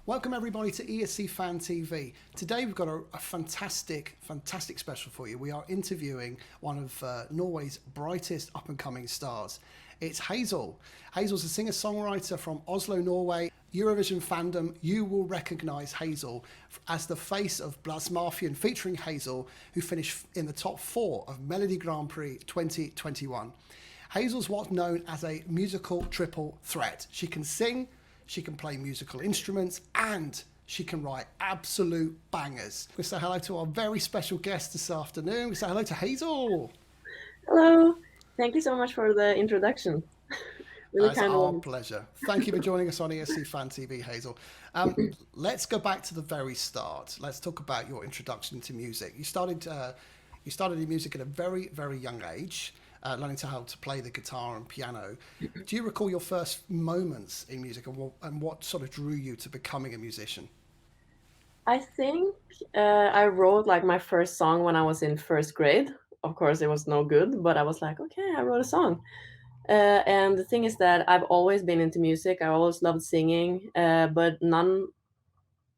Welcome everybody to ESC Fan TV. Today we've got a fantastic special for you. We are interviewing one of Norway's brightest up-and-coming stars. It's HAZEL. HAZEL's a singer-songwriter from Oslo, Norway. Eurovision fandom, you will recognise HAZEL as the face of Blåsemafian featuring HAZEL, who finished in the top 4 of Melody Grand Prix 2021. HAZEL's what's known as a musical triple threat. She can sing, she can play musical instruments, and she can write absolute bangers. We say hello to our very special guest this afternoon. We say hello to HAZEL. Hello. Thank you so much for the introduction. Really it's our pleasure. Thank you for joining us on ESC Fan TV, HAZEL. Let's go back to the very start. Let's talk about your introduction to music. You started in music at a very, very young age. Learning how to play the guitar and piano. Do you recall your first moments in music and what sort of drew you to becoming a musician? I think I wrote like my first song when I was in first grade. Of course, it was no good, but I was like, okay, I wrote a song. And the thing is that I've always been into music. I always loved singing, but none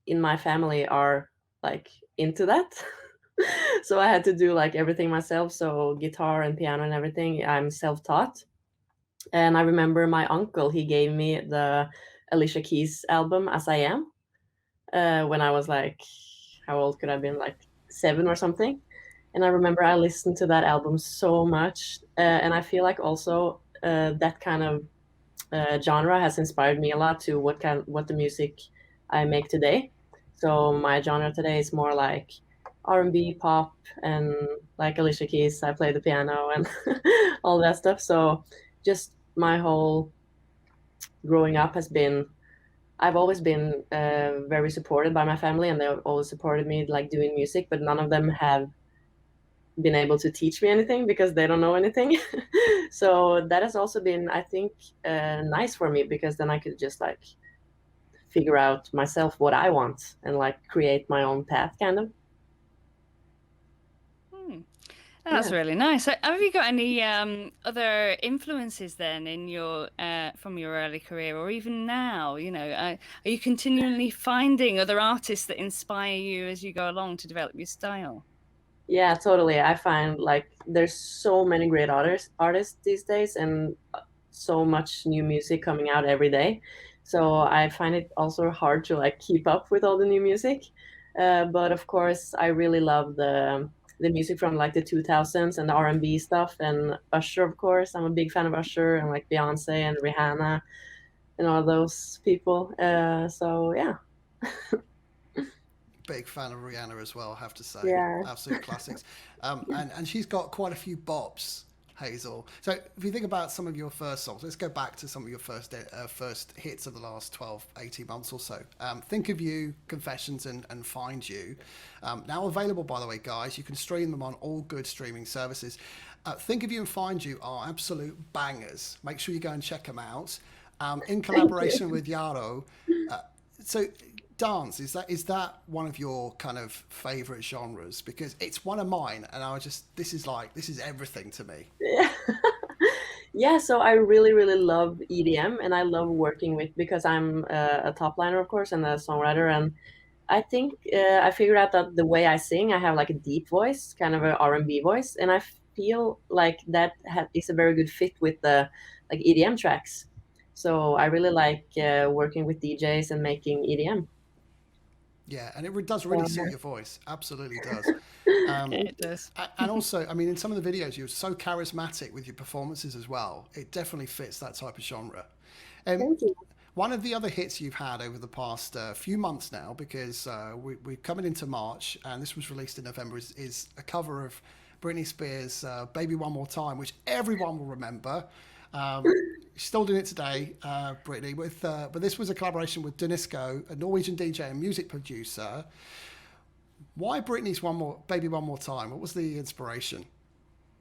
in my family are like into that. So I had to do like everything myself. So guitar and piano and everything, I'm self-taught. And I remember my uncle, he gave me the Alicia Keys album, As I Am, when I was like, how old could I have been? Like 7 or something. And I remember I listened to that album so much. And I feel like also that kind of genre has inspired me a lot to what the music I make today. So my genre today is more like R&B, pop, and like Alicia Keys, I play the piano and all that stuff. So just my whole growing up has been, I've always been very supported by my family, and they've always supported me like doing music, but none of them have been able to teach me anything because they don't know anything. So that has also been, I think, nice for me, because then I could just like figure out myself what I want and like create my own path kind of. That's really nice. Have you got any other influences then in your from your early career, or even now? You know, are you continually finding other artists that inspire you as you go along to develop your style? Yeah, totally. I find like there's so many great artists these days, and so much new music coming out every day. So I find it also hard to like keep up with all the new music. But of course, I really love the music from like the 2000s and the R&B stuff, and Usher, of course. I'm a big fan of Usher and like Beyonce and Rihanna and all those people. So yeah. Big fan of Rihanna as well, I have to say. Yeah. Absolute classics. And she's got quite a few bops, HAZEL. So if you think about some of your first songs, let's go back to some of your first hits of the last 12, 18 months or so. Think of You, Confessions, and Find You. Now available, by the way, guys. You can stream them on all good streaming services. Think of You and Find You are absolute bangers. Make sure you go and check them out. In collaboration with Yaro. So dance, is that one of your kind of favorite genres? Because it's one of mine, and this is everything to me. Yeah. Yeah, so I really, really love EDM, and I love working with, because I'm a top liner, of course, and a songwriter. And I think I figured out that the way I sing, I have like a deep voice, kind of an R&B voice, and I feel like that is a very good fit with the like EDM tracks. So I really like working with DJs and making EDM. Yeah, and it does really suit your voice. Absolutely does. It does. And also, I mean, in some of the videos, you're so charismatic with your performances as well. It definitely fits that type of genre. Thank you. One of the other hits you've had over the past few months now, because we're coming into March, and this was released in November, is a cover of Britney Spears' Baby One More Time, which everyone will remember. Still doing it today, Britney, but this was a collaboration with Donna, a Norwegian DJ and music producer. Why Britney's Baby One More Time? What was the inspiration?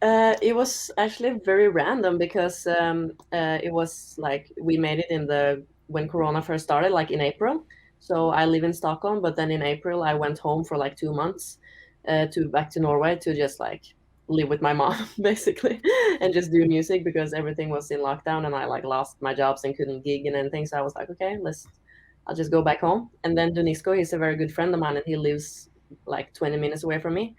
It was actually very random, because it was like we made it when Corona first started, like in April. So I live in Stockholm, but then in April I went home for like 2 months back to Norway to just like live with my mom basically, and just do music, because everything was in lockdown and I like lost my jobs and couldn't gig and anything. So I was like, okay, let's I'll just go back home. And then Dunisco, he's a very good friend of mine, and he lives like 20 minutes away from me.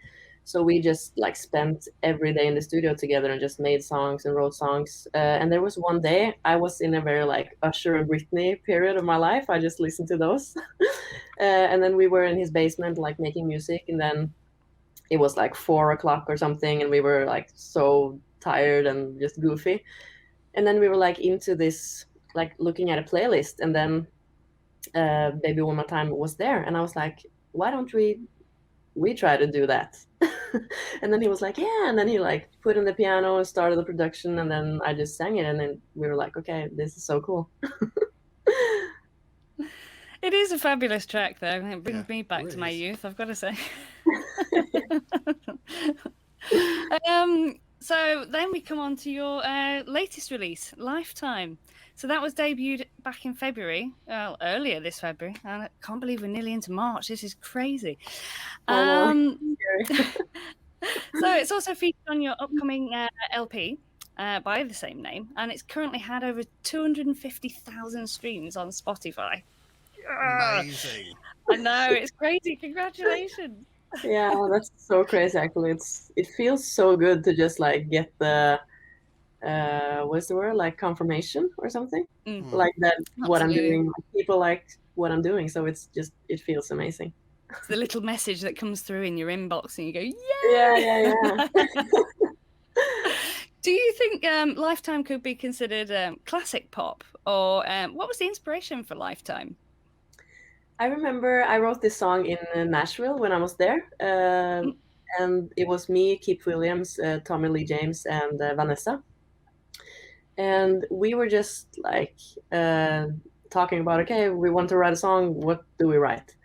So we just like spent every day in the studio together and just made songs and wrote songs. And there was one day I was in a very like Usher and Britney period of my life. I just listened to those. And then we were in his basement like making music, and then it was like 4 o'clock or something, and we were like so tired and just goofy. And then we were like into this, like looking at a playlist, and then Baby One More Time was there, and I was like, why don't we try to do that? And then he was like, yeah, and then he like put in the piano and started the production, and then I just sang it, and then we were like, okay, this is so cool. It is a fabulous track, though. It brings me back to my youth, I've got to say. So then we come on to your latest release, Lifetime. So that was debuted back in February, earlier this February. And I can't believe we're nearly into March. This is crazy. So it's also featured on your upcoming LP by the same name. And it's currently had over 250,000 streams on Spotify. Amazing. I know, it's crazy. Congratulations. Yeah, that's so crazy. Actually, it feels so good to just like get the what's the word, like confirmation or something like that. Absolutely. What I'm doing, people like what I'm doing, so it feels amazing. It's the little message that comes through in your inbox, and you go, yeah. Do you think Lifetime could be considered classic pop, or what was the inspiration for Lifetime? I remember I wrote this song in Nashville when I was there, and it was me, Keith Williams, Tommy Lee James, and Vanessa. And we were just like talking about, okay, we want to write a song, what do we write?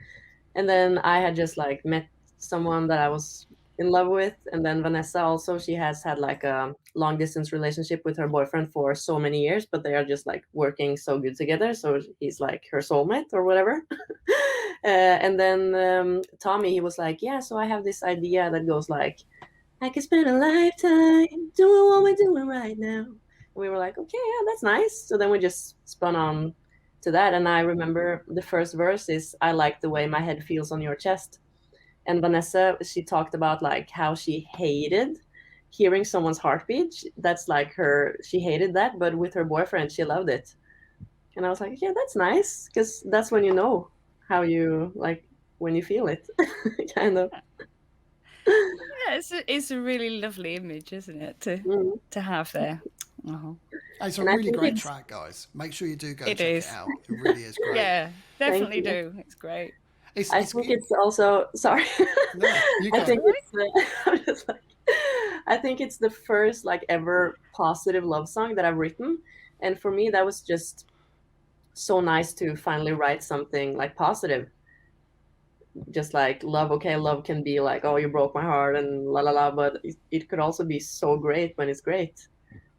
And then I had just like met someone that I was in love with, and then Vanessa also, she has had like a long distance relationship with her boyfriend for so many years, but they are just like working so good together, so he's like her soulmate or whatever. And then Tommy, he was like, yeah, so I have this idea that goes like, I could spend a lifetime doing what we're doing right now. And we were like, okay, yeah, that's nice. So then we just spun on to that, and I remember the first verse is, I like the way my head feels on your chest. And Vanessa, she talked about like how she hated hearing someone's heartbeat. That's like she hated that, but with her boyfriend, she loved it. And I was like, yeah, that's nice, because that's when you know how you like, when you feel it, kind of. Yeah, it's a really lovely image, isn't it, to have there. It's a really great track, guys. Make sure you do go check it out. It really is great. Yeah, definitely do. It's great. I think it's also, sorry. No, I think I think it's the first like ever positive love song that I've written, and for me that was just so nice to finally write something like positive. Just like love, okay, love can be like, oh, you broke my heart and la la la, but it could also be so great when it's great.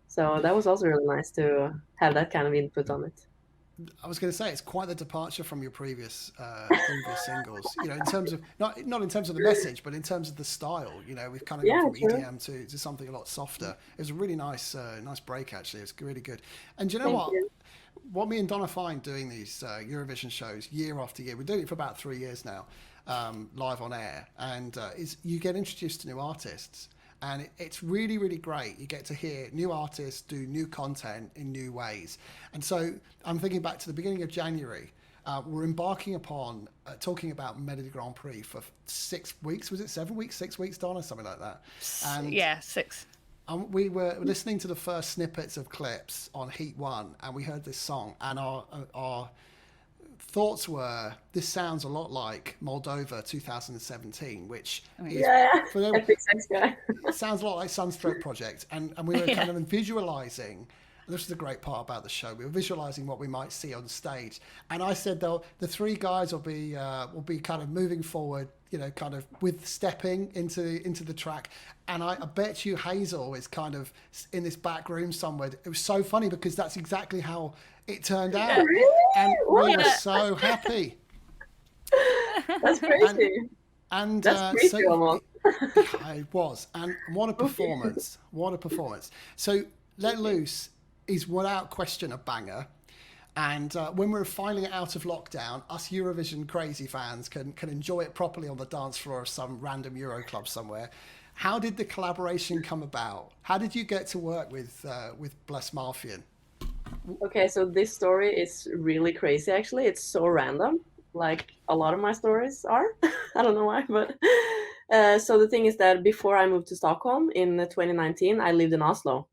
So that was also really nice to have that kind of input on it. I was going to say, it's quite the departure from your previous singles. You know, in terms of not in terms of the message, but in terms of the style. You know, we've kind of gone from EDM to something a lot softer. It was a really nice break, actually. It was really good. And you know what? What me and Donna find doing these Eurovision shows year after year, we're doing it for about 3 years now, live on air, and is you get introduced to new artists. And it's really, really great. You get to hear new artists do new content in new ways. And so I'm thinking back to the beginning of January. We're embarking upon talking about Melody Grand Prix for 6 weeks. Was it 7 weeks, 6 weeks, Donna? Something like that. And yeah, 6. we were listening to the first snippets of clips on Heat 1, and we heard this song. And our thoughts were, this sounds a lot like Moldova 2017, which is, sounds a lot like Sunstroke Project. And we were kind of visualizing, and this is the great part about the show, we were visualizing what we might see on stage. And I said, though, the 3 guys will be kind of moving forward, you know, kind of with stepping into the track. And I bet you Hazel is kind of in this back room somewhere. It was so funny because that's exactly how it turned out. Yeah, really? And we were so happy. That's crazy. And that's crazy almost. It was. And what a performance. What a performance. So Let Loose is without question a banger. And when we're finally out of lockdown, us Eurovision crazy fans can enjoy it properly on the dance floor of some random Euro club somewhere. How did the collaboration come about? How did you get to work with Blåsemafian? Okay, so this story is really crazy, actually. It's so random, like a lot of my stories are. I don't know why, but so the thing is that before I moved to Stockholm in 2019, I lived in Oslo.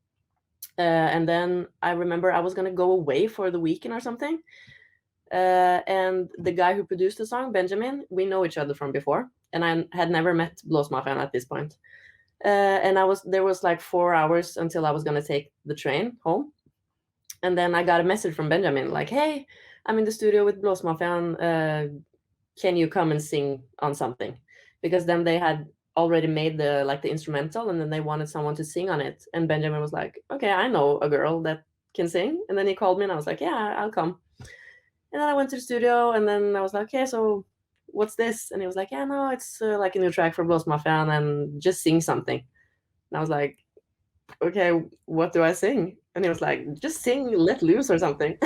And then I remember I was going to go away for the weekend or something. And the guy who produced the song, Benjamin, we know each other from before. And I had never met Blåsemafian at this point. And there was like 4 hours until I was going to take the train home. And then I got a message from Benjamin like, hey, I'm in the studio with Blåsemafian. Can you come and sing on something? Because then they had already made the instrumental, and then they wanted someone to sing on it. And Benjamin was like, okay, I know a girl that can sing. And then he called me and I was like, yeah, I'll come. And then I went to the studio and then I was like, okay, so what's this? And he was like, yeah, no, it's like a new track for Blåsemafian and just sing something. And I was like, okay, what do I sing? And he was like, just sing Let Loose or something.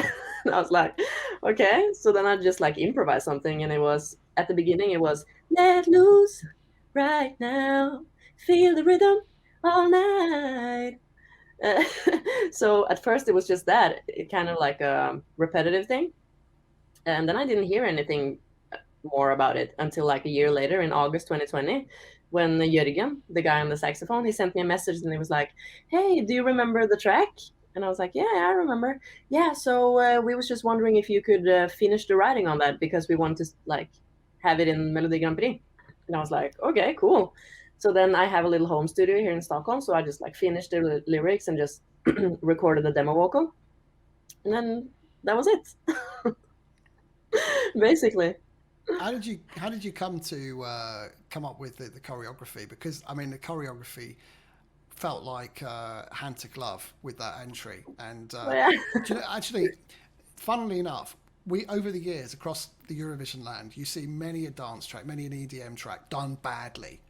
And I was like, okay. So then I just like improvised something, and it was, at the beginning, it was, let loose right now, feel the rhythm all night. So at first it was just that, it kind of like a repetitive thing. And then I didn't hear anything more about it until like a year later in August 2020, when Jörgen, the guy on the saxophone, he sent me a message and he was like, hey, do you remember the track? And I was like, yeah, I remember. Yeah, so we was just wondering if you could finish the writing on that, because we want to like have it in Melodi Grand Prix. And I was like, okay, cool. So then I have a little home studio here in Stockholm, so I just like finished the lyrics and just recorded the demo vocal. And then that was it. Basically. How did you come up with the choreography? Because I mean, the choreography felt like hand to glove with that entry. And Yeah. you know, actually, funnily enough, we over the years across the Eurovision land, you see many a dance track, many an EDM track done badly.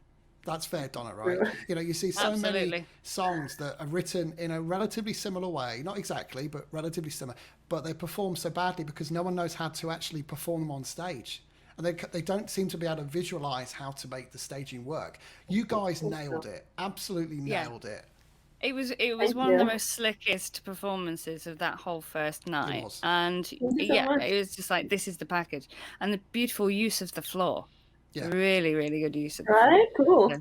That's fair, Donna, right? You know, you see so many songs that are written in a relatively similar way, not exactly, but relatively similar, but they perform so badly because no one knows how to actually perform them on stage. And they don't seem to be able to visualize how to make the staging work. You guys nailed it, absolutely nailed it. It was one of the most slickest performances of that whole first night. It was. And yeah, it was just like, this is the package. And the beautiful use of the floor. Yeah. Really, really good use of the floor. Right, cool.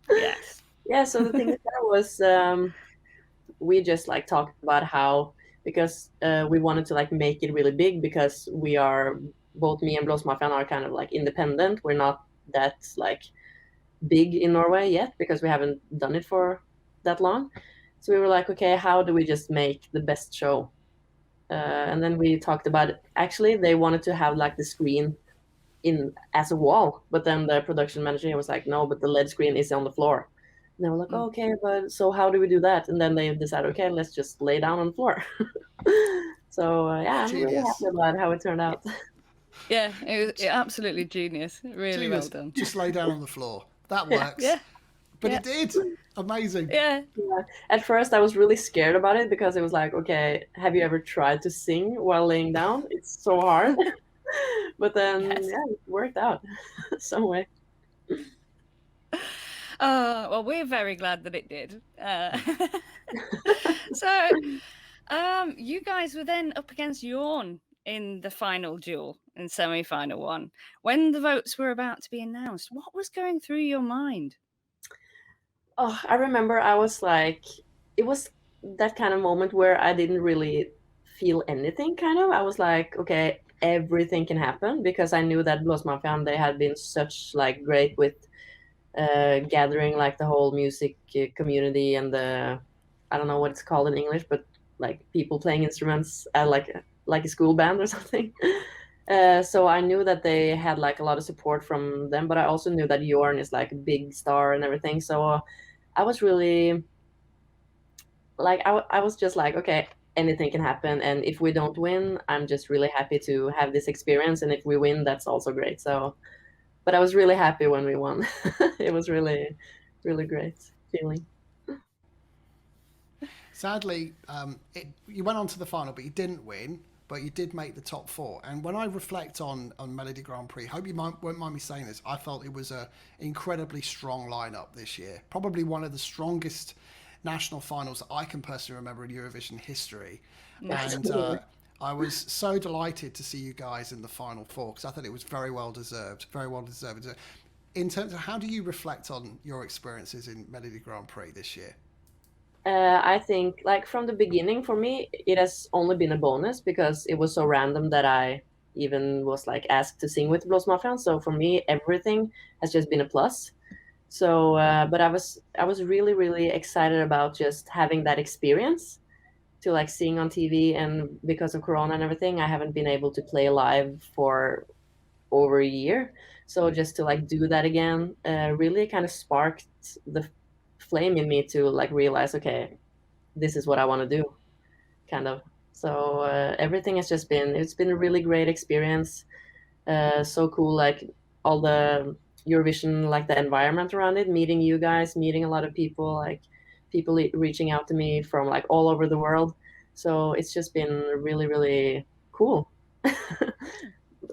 Yes. Yeah, so the thing was, we just like talked about how, because we wanted to like make it really big, because we are, both me and Blåsemafian are kind of like independent. We're not that like big in Norway yet, because we haven't done it for that long. So we were like, okay, how do we just make the best show? And then we talked about it. Actually, they wanted to have like the screen in as a wall, but then the production manager was like, no, but the LED screen is on the floor. And they were like, okay, but so how do we do that? And then they decided, okay, let's just lay down on the floor. So yeah, I'm really happy about how it turned out. Yeah, it was absolutely genius. Really genius. Well done. Just lay down on the floor. That works. Yeah. But it did. Amazing. Yeah. At first I was really scared about it, because it was like, okay, have you ever tried to sing while laying down? It's so hard. But then yeah, it worked out some way. Well, we're very glad that it did. So you guys were then up against JORN in the final duel, in semi-final one. When the votes were about to be announced, what was going through your mind? Oh, I remember I was like, it was that kind of moment where I didn't really feel anything, kind of. I was like, okay, everything can happen, because I knew that Blåsemafian, they had been such like great with gathering like the whole music community and the, I don't know what it's called in English, but like people playing instruments at like a school band or something. So I knew that they had like a lot of support from them, but I also knew that JORN is like a big star and everything. So I was really like, I was just like, okay, anything can happen, and if we don't win, I'm just really happy to have this experience, and if we win, that's also great. So, but I was really happy when we won. It was really, really great feeling. Sadly, you went on to the final, but you didn't win. But you did make the top 4. And when I reflect on Melody Grand Prix, hope you won't mind me saying this, I felt it was an incredibly strong lineup this year. Probably one of the strongest national finals that I can personally remember in Eurovision history. And I was so delighted to see you guys in the final 4 because I thought it was very well deserved, very well deserved. In terms of how do you reflect on your experiences in Melody Grand Prix this year? I think like from the beginning for me, it has only been a bonus because it was so random that I even was like asked to sing with Blåsemafian. So for me, everything has just been a plus. So, but I was really, really excited about just having that experience to like seeing on TV. And because of Corona and everything, I haven't been able to play live for over a year. So just to like do that again, really kind of sparked the flame in me to like realize, okay, this is what I want to do, kind of. So everything has just it's been a really great experience. So cool, like all the Eurovision, like the environment around it, meeting you guys, meeting a lot of people, like people reaching out to me from like all over the world. So it's just been really, really cool.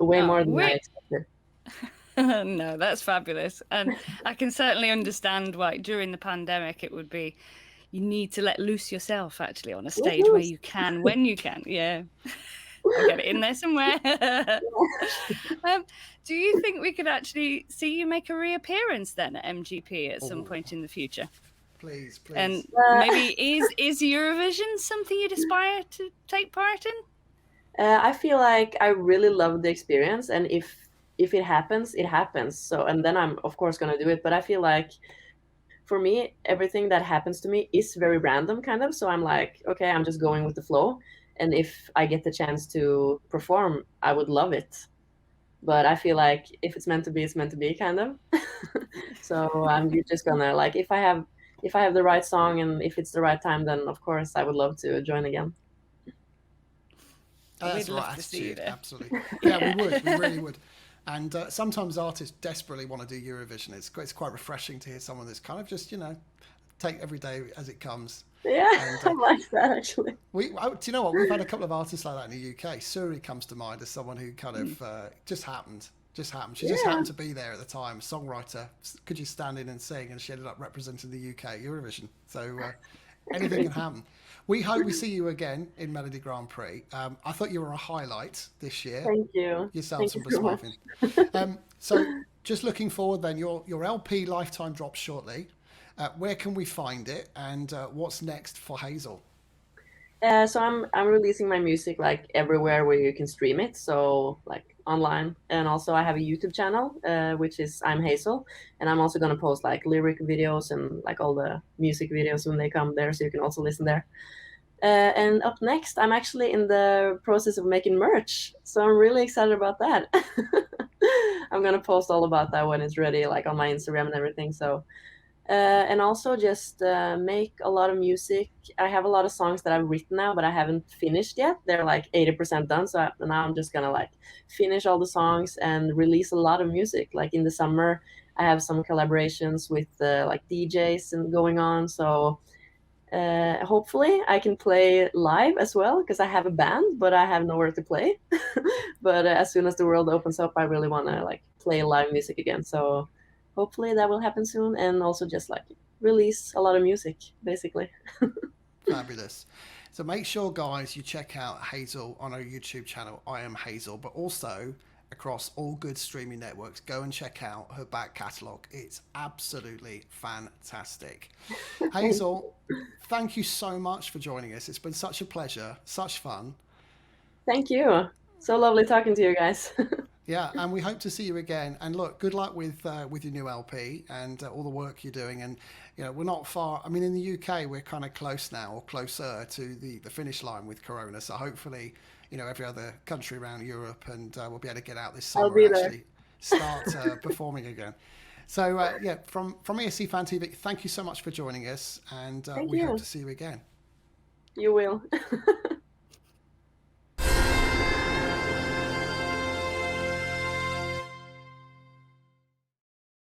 Way more than I expected. No, that's fabulous. And I can certainly understand why during the pandemic it would be, you need to let loose yourself actually on a stage where you can, when you can. Yeah. I'll get it in there somewhere. Do you think we could actually see you make a reappearance then at MGP at some point in the future? Please. And maybe is Eurovision something you'd aspire to take part in? I feel like I really love the experience, and if it happens, it happens. So, and then I'm of course gonna do it. But I feel like for me, everything that happens to me is very random, kind of. So I'm like, okay, I'm just going with the flow. And if I get the chance to perform, I would love it. But I feel like if it's meant to be, it's meant to be, kind of. So I'm just gonna like, if I have the right song and if it's the right time, then of course I would love to join again. That's the right attitude, absolutely. Yeah, we would. We really would. And sometimes artists desperately want to do Eurovision. It's quite refreshing to hear someone that's kind of just, take every day as it comes. Yeah, and, I like that actually. Do you know what? We've had a couple of artists like that in the UK. Suri comes to mind as someone who kind of just happened. She just happened to be there at the time. Songwriter, could you stand in and sing? And she ended up representing the UK at Eurovision. So anything can happen. We hope we see you again in Melody Grand Prix. I thought you were a highlight this year. Thank you. Yourselves and Blåsemafian. So just looking forward then, your LP Lifetime drops shortly. Where can we find it, and what's next for Hazel? So I'm releasing my music like everywhere where you can stream it. So like online, and also I have a YouTube channel, which is I'm Hazel, and I'm also gonna post like lyric videos and like all the music videos when they come there, so you can also listen there. And up next, I'm actually in the process of making merch, so I'm really excited about that. I'm gonna post all about that when it's ready, like on my Instagram and everything. So. And also just make a lot of music. I have a lot of songs that I've written now, but I haven't finished yet. They're like 80% done. So now I'm just gonna like finish all the songs and release a lot of music. Like in the summer, I have some collaborations with like DJs and going on. So hopefully I can play live as well, because I have a band, but I have nowhere to play. But as soon as the world opens up, I really want to like play live music again. So hopefully that will happen soon, and also just like release a lot of music, basically. Fabulous. So make sure, guys, you check out Hazel on our YouTube channel, I Am Hazel, but also across all good streaming networks. Go and check out her back catalogue. It's absolutely fantastic. Hazel, thank you so much for joining us. It's been such a pleasure, such fun. Thank you. So lovely talking to you guys. Yeah, and we hope to see you again. And look, good luck with your new LP and all the work you're doing. And we're not far. I mean, in the UK, we're kind of close now, or closer to the finish line with Corona. So hopefully, every other country around Europe, and we'll be able to get out this summer and actually start performing again. So yeah, from ESC Fan TV, thank you so much for joining us, and we hope to see you again. You will.